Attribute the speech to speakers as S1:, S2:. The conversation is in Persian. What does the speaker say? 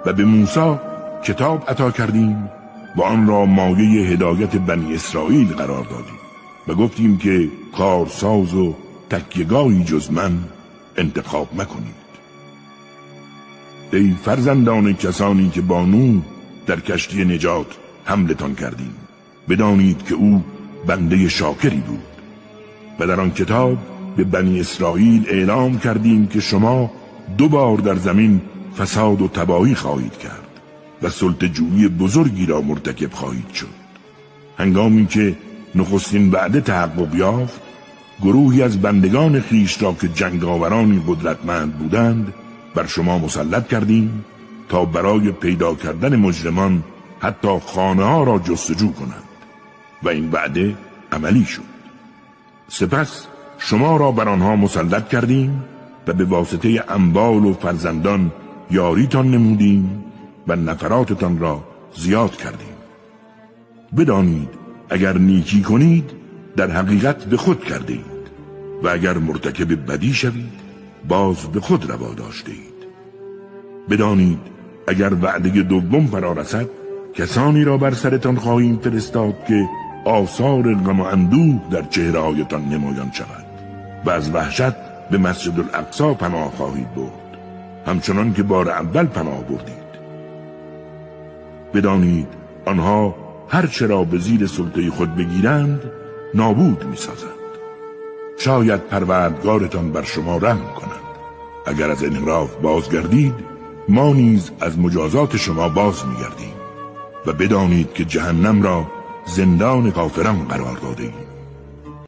S1: و به موسی کتاب عطا کردیم و آن را مایه هدایت بنی اسرائیل قرار دادیم و گفتیم که کارساز و تکیه‌گاهی جز من انتخاب مکنید. ای فرزندان کسانی که با نوح در کشتی نجات حملتان کردیم، بدانید که او بنده شاکری بود. و در آن کتاب به بنی اسرائیل اعلام کردیم که شما 2 بار در زمین فساد و تباهی خواهید کرد و سلطه‌جویی بزرگی را مرتکب خواهید شد. هنگامی که نخستین وعده تحقق یافت، گروهی از بندگان خویش را که جنگاورانی قدرتمند بودند بر شما مسلط کردیم تا برای پیدا کردن مجرمان حتی خانه ها را جستجو کنند و این وعده عملی شد. سپس شما را بر آنها مسلط کردیم و به واسطه اموال و فرزندان یاریتان نمودیم و نفراتتان را زیاد کردیم. بدانید اگر نیکی کنید در حقیقت به خود کرده اید و اگر مرتکب بدی شوید باز به خود روا داشته اید. بدانید اگر وعده دوم فرا رسد کسانی را بر سرتان خواهیم فرستاد که آثار غم و اندوه در چهره‌هایتان نمایان شود و از وحشت به مسجد الاقصی پناه خواهید برد همچنان که بار اول پناه بردید. بدانید آنها هر چرا به زیر سلطه خود بگیرند نابود می‌سازند. شاید پروردگارتان بر شما رحم کند. اگر از انحراف بازگردید ما نیز از مجازات شما باز می‌گردیم و بدانید که جهنم را زندان کافران قرار داده ایم.